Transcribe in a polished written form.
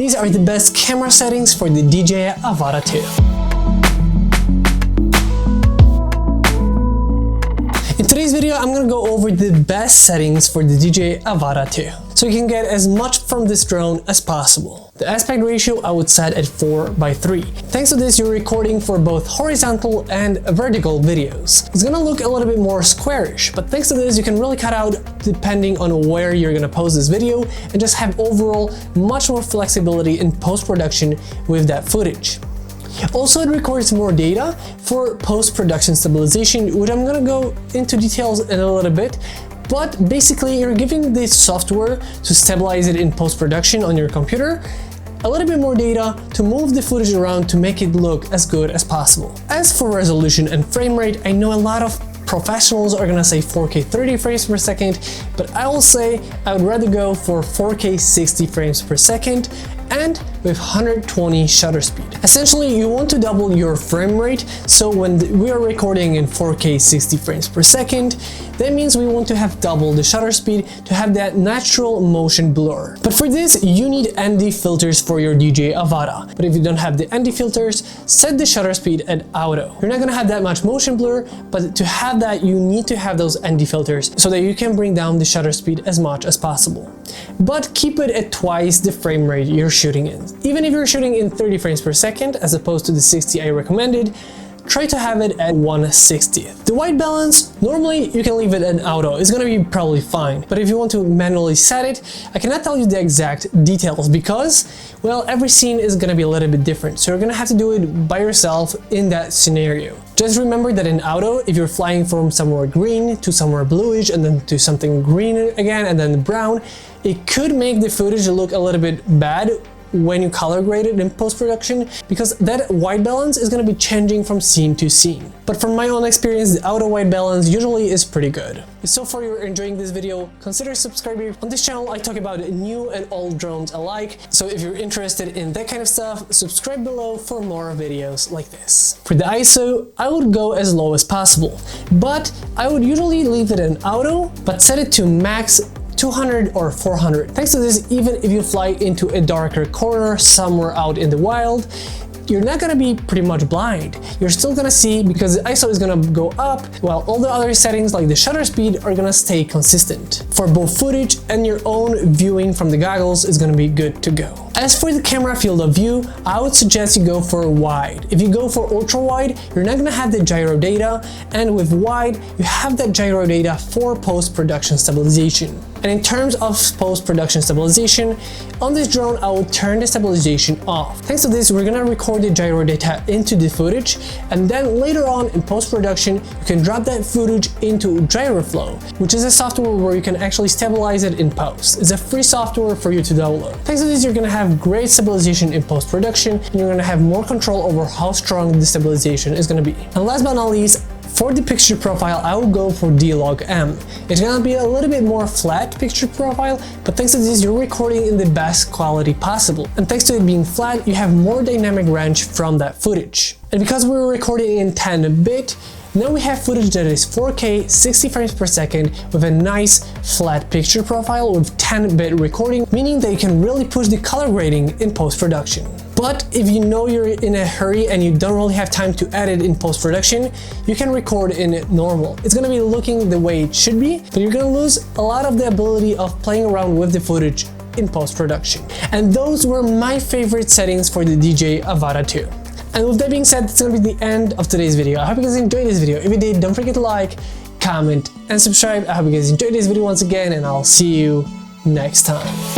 these are the best camera settings for the DJI Avata 2. In today's video, I'm gonna go over the best settings for the DJI Avata 2, so you can get as much from this drone as possible. The aspect ratio I would set at 4:3. Thanks to this, you're recording for both horizontal and vertical videos. It's gonna look a little bit more squarish, but thanks to this, you can really cut out depending on where you're gonna post this video and just have overall much more flexibility in post-production with that footage. Also, it records more data for post-production stabilization, which I'm gonna go into details in a little bit. But basically, you're giving the software to stabilize it in post-production on your computer a little bit more data to move the footage around to make it look as good as possible. As for resolution and frame rate, I know a lot of professionals are gonna say 4K 30 frames per second, but I will say I would rather go for 4K 60 frames per second and with 120 shutter speed. Essentially, you want to double your frame rate, so when we are recording in 4K 60 frames per second, that means we want to have double the shutter speed to have that natural motion blur. But for this, you need ND filters for your DJI Avata. But if you don't have the ND filters, set the shutter speed at auto. You're not gonna have that much motion blur, but to have that, you need to have those ND filters so that you can bring down the shutter speed as much as possible. But keep it at twice the frame rate you're shooting in. Even if you're shooting in 30 frames per second as opposed to the 60 I recommended, try to have it at 1/60th. The white balance, normally you can leave it at auto, it's gonna be probably fine. But if you want to manually set it, I cannot tell you the exact details because, well, every scene is gonna be a little bit different. So you're gonna have to do it by yourself in that scenario. Just remember that in auto, if you're flying from somewhere green to somewhere bluish and then to something green again and then brown, it could make the footage look a little bit bad when you color grade it in post-production, because that white balance is going to be changing from scene to scene. But from my own experience, the auto white balance usually is pretty good. If so far you're enjoying this video, consider subscribing. On this channel I talk about new and old drones alike, so if you're interested in that kind of stuff, subscribe below for more videos like this. For the ISO, I would go as low as possible, but I would usually leave it in auto, but set it to max 200 or 400. Thanks to this, even if you fly into a darker corner somewhere out in the wild, you're not gonna be pretty much blind. You're still gonna see because the ISO is gonna go up while all the other settings like the shutter speed are gonna stay consistent. For both footage and your own viewing from the goggles is gonna be good to go. As for the camera field of view, I would suggest you go for wide. If you go for ultra wide, you're not gonna have the gyro data, and with wide, you have that gyro data for post-production stabilization. And in terms of post-production stabilization, on this drone, I will turn the stabilization off. Thanks to this, we're gonna record the gyro data into the footage, and then later on in post-production, you can drop that footage into GyroFlow, which is a software where you can actually stabilize it in post. It's a free software for you to download. Thanks to this, you're gonna have great stabilization in post-production, and you're gonna have more control over how strong the stabilization is gonna be. And last but not least, for the picture profile, I will go for D-Log-M. It's gonna be a little bit more flat picture profile, but thanks to this, you're recording in the best quality possible. And thanks to it being flat, you have more dynamic range from that footage. And because we're recording in 10-bit, now we have footage that is 4K 60 frames per second with a nice flat picture profile with 10-bit recording, meaning that you can really push the color grading in post-production. But if you know you're in a hurry and you don't really have time to edit in post-production, you can record in normal. It's gonna be looking the way it should be, but you're gonna lose a lot of the ability of playing around with the footage in post-production. And those were my favorite settings for the DJI Avata 2. And with that being said, that's gonna be the end of today's video. I hope you guys enjoyed this video. If you did, don't forget to like, comment, and subscribe. I hope you guys enjoyed this video once again, and I'll see you next time.